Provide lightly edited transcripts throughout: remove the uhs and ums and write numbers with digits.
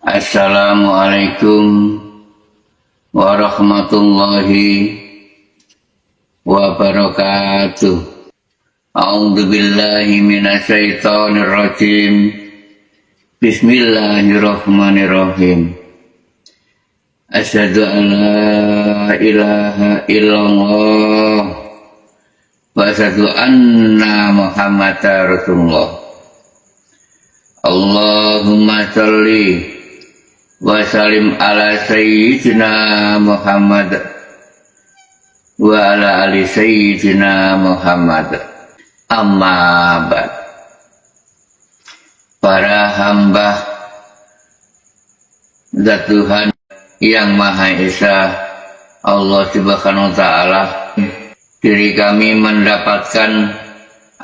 Assalamualaikum warahmatullahi wabarakatuh. A'udzu billahi minasyaitonir rajim. Bismillahirrahmanirrahim. Asyhadu an la ilaha illallah wa asyhadu anna Muhammadar Rasulullah. Allahumma sholli wa sallim ala sayyidina Muhammad wa ala ali sayyidina Muhammad. Amma ba'd. Para hamba Zat Tuhan yang Maha Esa Allah Subhanahu wa Ta'ala, diri kami mendapatkan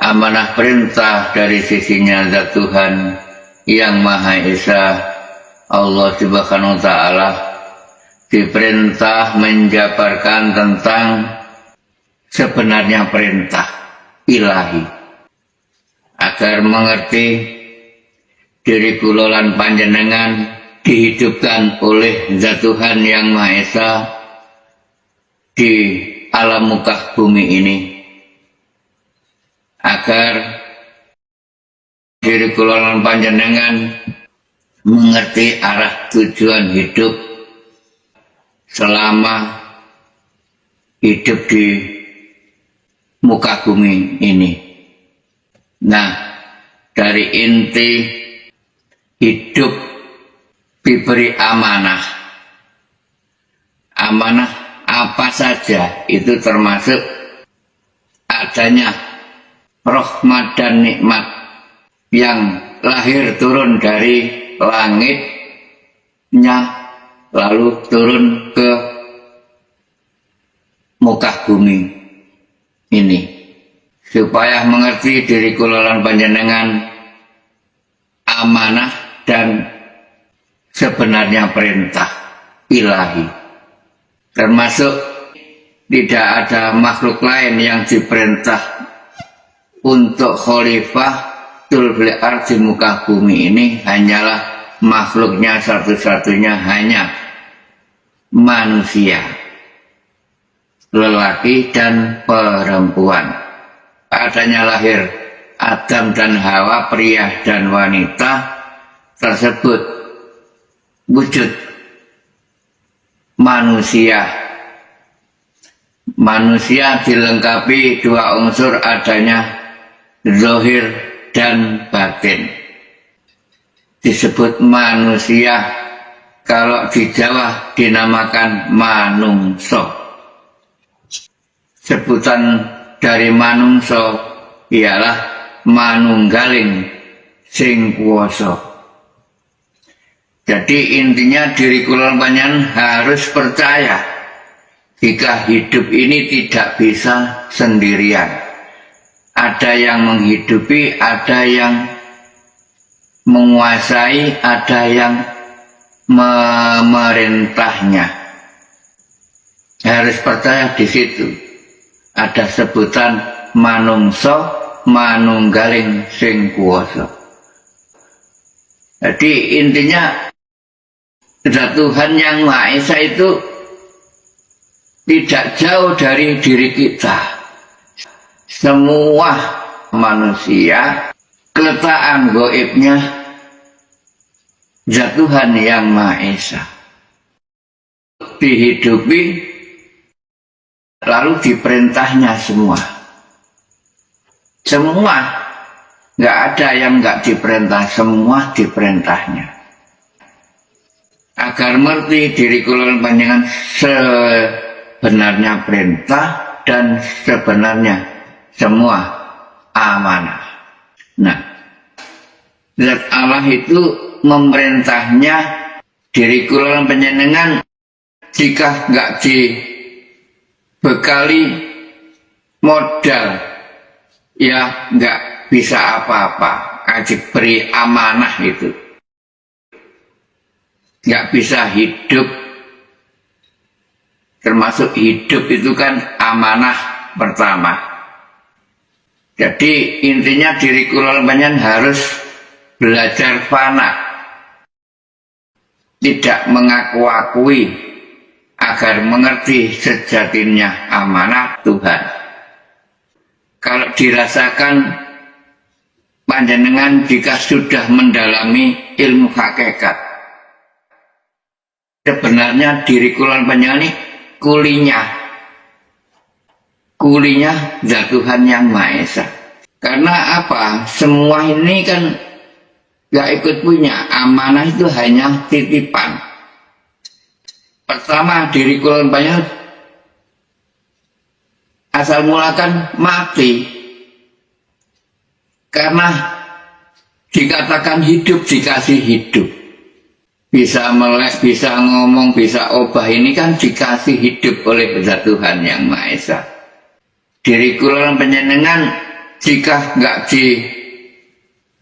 amanah perintah dari sisinya Zat Tuhan yang Maha Esa Allah Subhanahu wa Ta'ala, diperintah menjabarkan tentang sebenarnya perintah ilahi agar mengerti diri kula lan panjenengan dihidupkan oleh Zat Tuhan yang Maha Esa di alam muka bumi ini, agar diri kula lan panjenengan mengerti arah tujuan hidup selama hidup di muka bumi ini. Nah, dari inti hidup diberi amanah. Amanah apa saja itu termasuk adanya rahmat dan nikmat yang lahir turun dari langitnya lalu turun ke muka bumi ini, supaya mengerti diri kula lan panjenengan amanah dan sebenarnya perintah ilahi, termasuk tidak ada makhluk lain yang diperintah untuk khalifah tul ardi muka bumi ini, hanyalah makhluknya satu-satunya hanya manusia, lelaki dan perempuan. Adanya lahir Adam dan Hawa, pria dan wanita, tersebut wujud manusia. Manusia dilengkapi dua unsur, adanya zahir dan batin. Disebut manusia, kalau di Jawa dinamakan manungso. Sebutan dari manungso ialah manunggaling sing kuwasa. Jadi intinya diri kula panjenengan harus percaya jika hidup ini tidak bisa sendirian. Ada yang menghidupi, ada yang menguasai, ada yang memerintahnya. Harus percaya di situ. Ada sebutan manungso, manunggaling sing kuwasa. Jadi intinya Zat Tuhan yang Maha Esa itu tidak jauh dari diri kita. Semua manusia keletakan gaibnya Zat Tuhan yang Maha Esa, dihidupi lalu diperintahnya semua. Nggak ada yang nggak diperintah, semua diperintahnya. Agar mengerti diri kula panjenengan sebenarnya perintah dan sebenarnya semua amanah. Nah, Zat Allah itu memerintahnya diri kula lan panjenengan jika nggak dibekali modal, ya nggak bisa apa-apa. Diberi amanah itu nggak bisa hidup. Termasuk hidup itu kan amanah pertama. Jadi intinya diri kula panjenengan harus belajar fana, tidak mengaku-akui agar mengerti sejatinya amanah Tuhan. Kalau dirasakan panjenengan jika sudah mendalami ilmu hakikat, sebenarnya diri kulon panjenengan ini kulinya zat Tuhan yang Maha Esa. Karena apa? Semua ini kan gak ikut punya. Amanah itu hanya titipan. Pertama, diri kulon panjenengan asal mulakan mati. Karena dikatakan hidup, dikasih hidup. Bisa melek, bisa ngomong, bisa obah, ini kan dikasih hidup oleh zat Tuhan yang Maha Esa. Diri kulon panjenengan jika nggak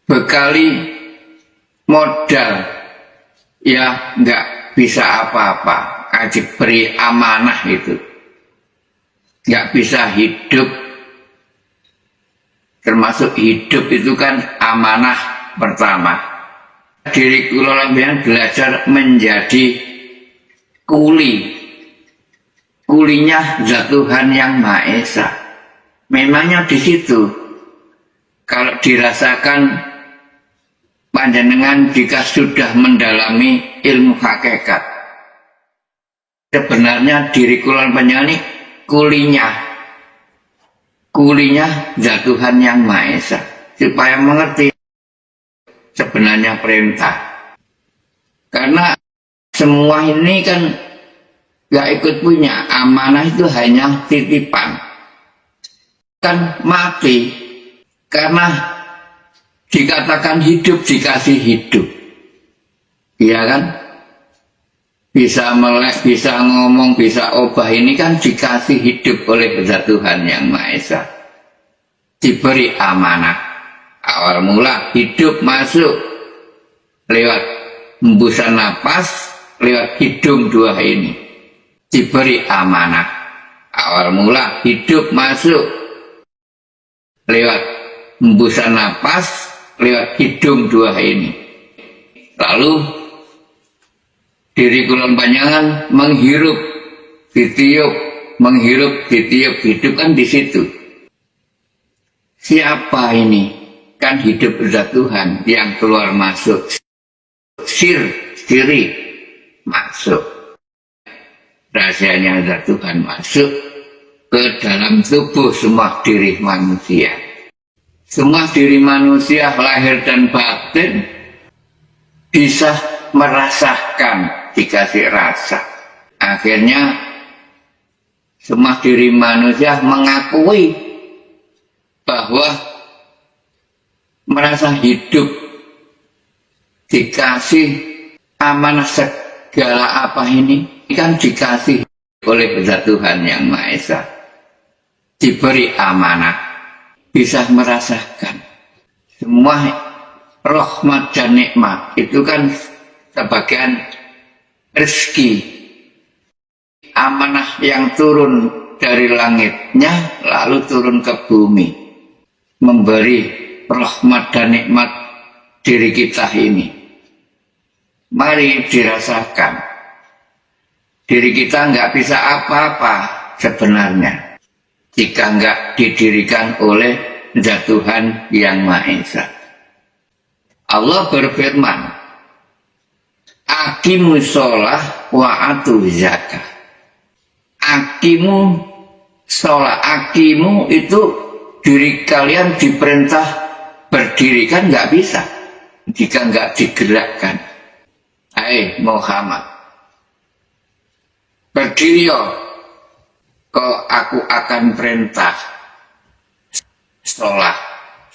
dibekali modal, ya nggak bisa apa-apa. Diberi amanah itu, nggak bisa hidup. Termasuk hidup itu kan amanah pertama. Diri kula lampian belajar menjadi kulinya zat Tuhan yang Maha Esa. Memangnya di situ kalau dirasakan panjenengan jika sudah mendalami ilmu hakikat, sebenarnya diri kula panjenengan ini kulinya zat Tuhan yang Maha Esa, supaya mengerti sebenarnya perintah. Karena semua ini kan gak ikut punya. Amanah itu hanya titipan, kan mati. Karena dikatakan hidup, dikasih hidup, iya kan? Bisa melek, bisa ngomong, bisa obah, ini kan dikasih hidup oleh zat Tuhan yang Maha Esa. Diberi amanah. Awal mula hidup masuk lewat hembusan napas, lewat hidung dua ini. Diberi amanah. Awal mula hidup masuk lewat hembusan napas, lewat hidung dua ini. Lalu diri kulon panjenengan menghirup, ditiup, menghirup, ditiup, hidup kan di situ. Siapa ini? Kan hidup zat Tuhan yang keluar masuk, siri masuk. Rahasianya zat Tuhan masuk ke dalam tubuh semua diri manusia. Semua diri manusia lahir dan batin bisa merasakan, dikasih rasa. Akhirnya semua diri manusia mengakui bahwa merasa hidup, dikasih amanah segala apa ini kan dikasih oleh zat Tuhan yang Maha Esa. Diberi amanah, bisa merasakan semua rahmat dan nikmat itu kan sebagian rezeki, amanah yang turun dari langitnya lalu turun ke bumi, memberi rahmat dan nikmat diri kita ini. Mari dirasakan, diri kita nggak bisa apa-apa sebenarnya jika nggak didirikan oleh zat Tuhan yang Maha Esa. Allah berfirman, Aqimu sholah wa atu zakah. Aqimu sholah, aqimu itu diri kalian diperintah berdiri, kan nggak bisa jika nggak digerakkan. Hai Muhammad, berdiri yo, kok aku akan perintah sholah.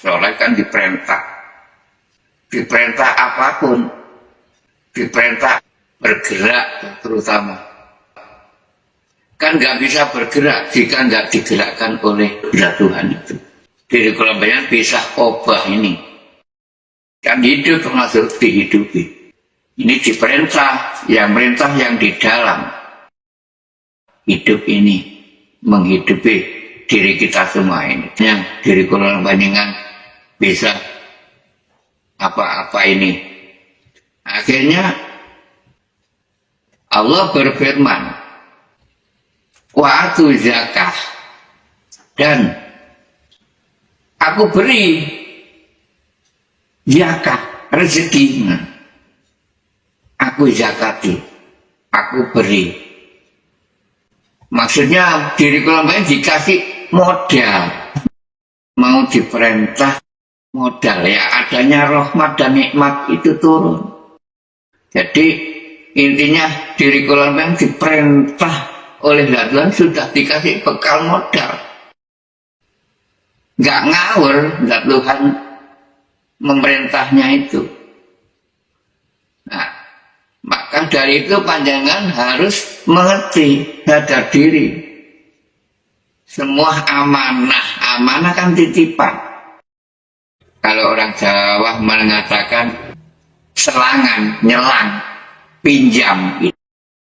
Sholah kan diperintah apapun, diperintah bergerak terutama. Kan nggak bisa bergerak jika nggak digerakkan oleh zat Tuhan itu. Diri kelompoknya bisa obah ini. Kan hidup termasuk dihidupi. Ini diperintah, yang perintah yang di dalam hidup ini, menghidupi diri kita semua ini. Yang diri kelompoknya bisa apa-apa ini. Akhirnya Allah berfirman, wa atu zakah, dan aku beri zakat, rezeki. Aku zakati, aku beri. Maksudnya diri kelompoknya dikasih modal, mau diperintah modal, ya adanya rahmat dan nikmat itu turun. Jadi intinya diri kelompoknya diperintah oleh Tuhan, sudah dikasih bekal modal. Nggak ngawur Tuhan memerintahnya itu. Nah, maka dari itu panjenengan harus mengerti, sadar diri. Semua amanah kan titipan. Kalau orang Jawa mengatakan selangan, nyelang, pinjam,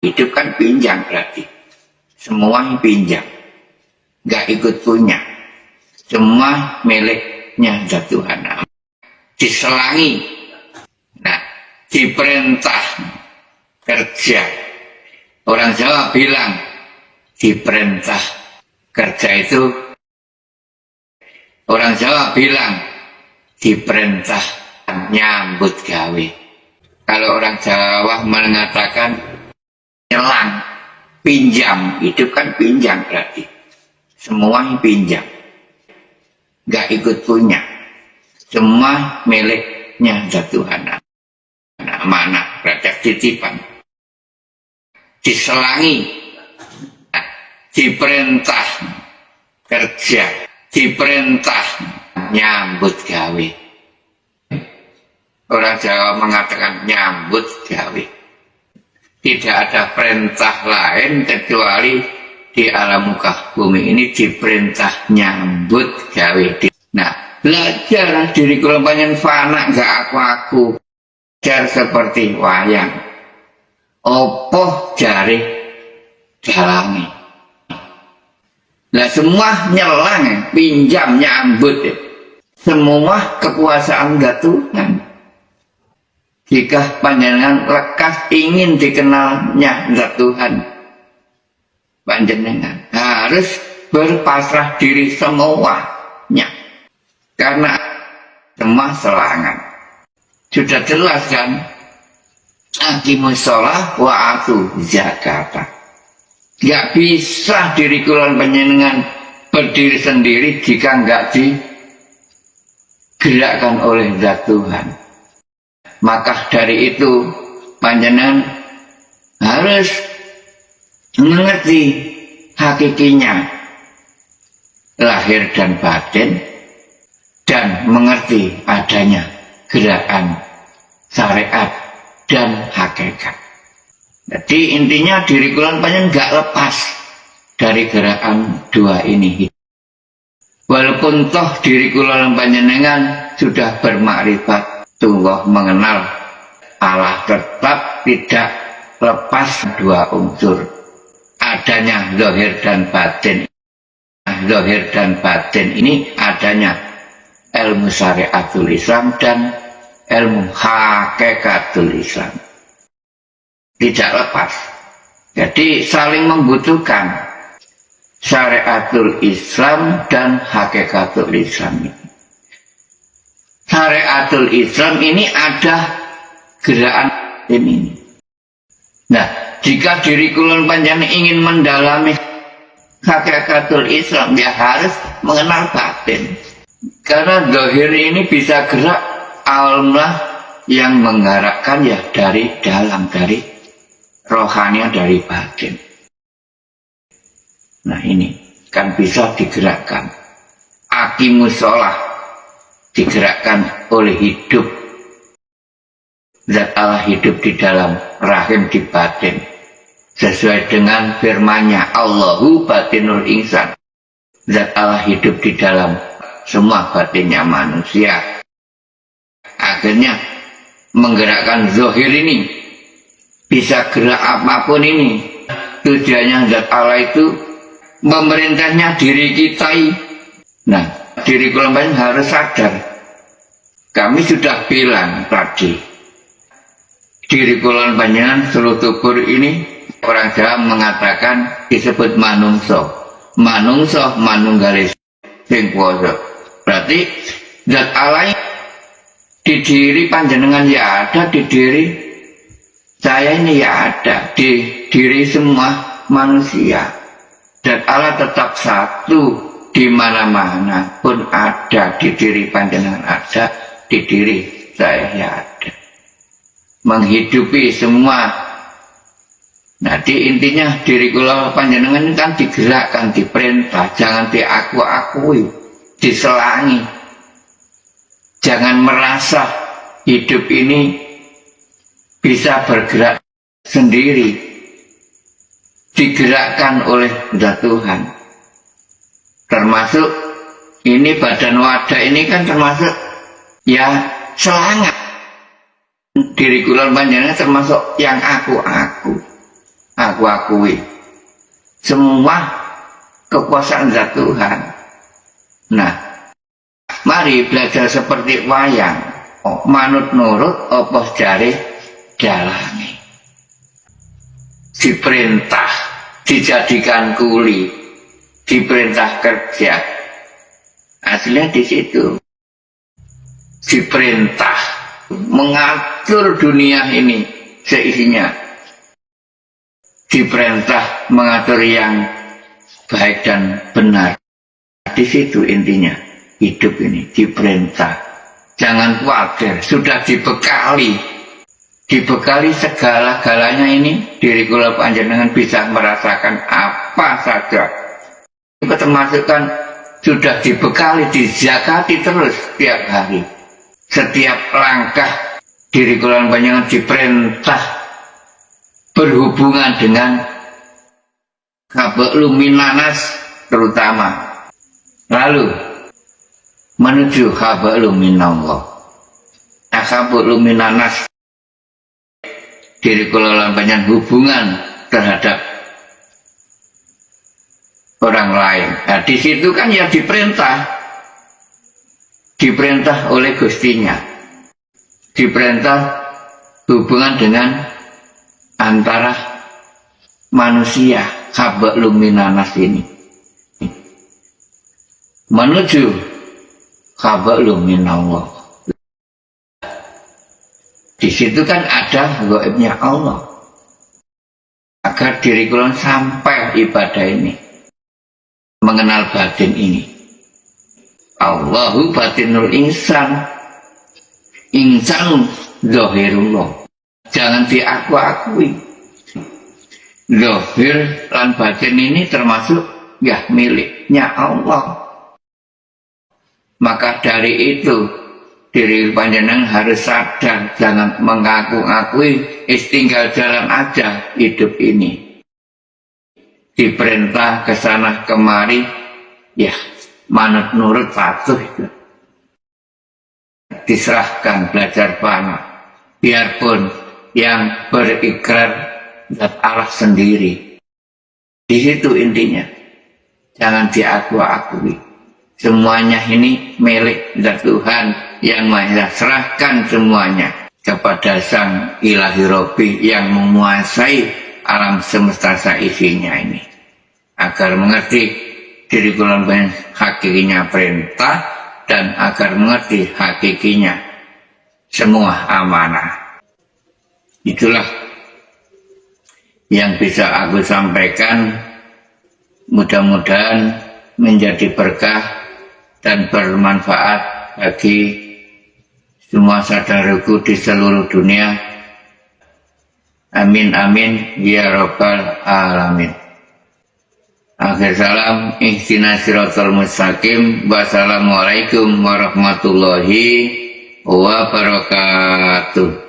hidup kan pinjam berarti. Semua pinjam, nggak ikut punya. Semua miliknya Tuhan. Diselangi, nah diperintah kerja. Orang Jawa bilang diperintah kerja itu, orang Jawa bilang diperintah nyambut gawe. Kalau orang Jawa mengatakan nyelang, pinjam, hidup kan pinjam berarti. Semua pinjam, nggak ikut punya. Semua miliknya Tuhan. Amanah, berarti titipan. Diselangi, diperintah kerja, diperintah nyambut gawe. Orang Jawa mengatakan nyambut gawe. Tidak ada perintah lain kecuali di alam muka bumi ini diperintah nyambut gawe. Nah, belajar diri kelompoknya fana, gak aku-aku. Belajar seperti wayang. Opo jari dalangi. Nah, semua nyelang, pinjam, nyambut. Semua kekuasaan Tuhan. Jika panjenengan lekas ingin dikenalnya Tuhan, panjenengan harus berpasrah diri semuanya. Karena semua selangan. Sudah jelas kan? Aqimus sholah wa atu zakata. Gak bisa diri kulon panjenengan berdiri sendiri jika gak digerakkan oleh Tuhan. Maka dari itu panjenengan harus mengerti hakikinya lahir dan batin, dan mengerti adanya gerakan syariat dan hakikat. Jadi intinya diri kulon panjenengan gak lepas dari gerakan dua ini. Walaupun toh diri kulon panjenengan sudah bermakrifat Allah, mengenal Allah, tetap tidak lepas dua unsur, adanya zahir dan batin. Zahir dan batin ini adanya ilmu syariatul Islam dan ilmu hakikatul Islam, tidak lepas. Jadi saling membutuhkan syariatul Islam dan hakikatul Islam ini. Syariatul Islam ini ada gerakan ini. Nah, jika diri kulon panjenengan ingin mendalami hakikatul Islam, ya harus mengenal batin. Karena zahir ini bisa gerak Allah yang menggerakkan ya dari dalam, dari rohani, dari batin. Nah, ini kan bisa digerakkan. Aqimus sholah digerakkan oleh hidup. Zat Allah hidup di dalam rahim, di batin. Sesuai dengan firman-Nya, Allahu batinul insan. Zat Allah hidup di dalam semua batinnya manusia. Akhirnya menggerakkan zahir ini. Bisa gerak apapun ini. Tujuannya zat Allah itu memerintahnya diri kita. Nah, diri kelompoknya harus sadar. Kami sudah bilang tadi, diri kelompoknya seluruh tubuh ini orang Jawa mengatakan disebut manungso. Manungso manunggalis sing kuwasa. Berarti zat Allah di diri panjenengan ya ada, di diri saya ini ya ada, di diri semua manusia. Zat Allah tetap satu, di mana-mana pun ada, di diri panjenengan ada, di diri saya ya ada. Menghidupi semua. Nanti intinya diri kula panjenengan ini kan digerakkan, diperintah, jangan diaku-akui, diselangi. Jangan merasa hidup ini bisa bergerak sendiri, digerakkan oleh Tuhan. Termasuk ini badan wadah ini kan termasuk ya selangat. Diri kula panjenengan termasuk yang aku akui. Semua kekuasaan zat Tuhan. Nah, mari belajar seperti wayang. Manut nurut apa jare dalane. Diperintah, dijadikan kuli, diperintah kerja. Aslinya di situ. Diperintah mengatur dunia ini seisinya. Diperintah mengatur yang baik dan benar. Di situ intinya. Hidup ini diperintah. Jangan khawatir, sudah dibekali segala-galanya ini. Diri kula panjenengan bisa merasakan apa saja. Itu termasukkan sudah dibekali, dizakati terus setiap hari. Setiap langkah diri kula panjenengan diperintah berhubungan dengan Haba'lu Minanas terutama. Lalu menuju Haba'lu Minallah. Haba'lu Minanas diri kula panjenengan hubungan terhadap orang lain. Nah, di situ kan ya diperintah oleh Gustinya, diperintah hubungan dengan antara manusia, Haba'lu Minanas ini menuju Haba'lu Minallah. Di situ kan ada gaibnya Allah, agar diri kula sampai ibadah ini, mengenal batin ini. Allahu batinul insan, insan zahirullah. Jangan diaku-akui. Zahir dan batin ini termasuk ya miliknya Allah. Maka dari itu diri panjenengan harus sadar, jangan mengaku-akui, tinggal jalan aja hidup ini. Diperintah ke sana kemari, ya manut nurut patuh itu. Diserahkan belajar banyak. Biarpun yang berikrar zat Allah sendiri. Di situ intinya. Jangan diaku-akui. Semuanya ini milik zat Tuhan yang Maha. Serahkan semuanya kepada Sang Ilahi Robbi yang menguasai alam semesta seisinya ini. Agar mengerti diri kula hakikinya perintah dan agar mengerti hakikinya semua amanah. Itulah yang bisa aku sampaikan. Mudah-mudahan menjadi berkah dan bermanfaat bagi semua saudaraku di seluruh dunia. Amin amin ya rabbal alamin. Akhir salam, ihdinas siratal mustaqim. Wassalamualaikum warahmatullahi wabarakatuh.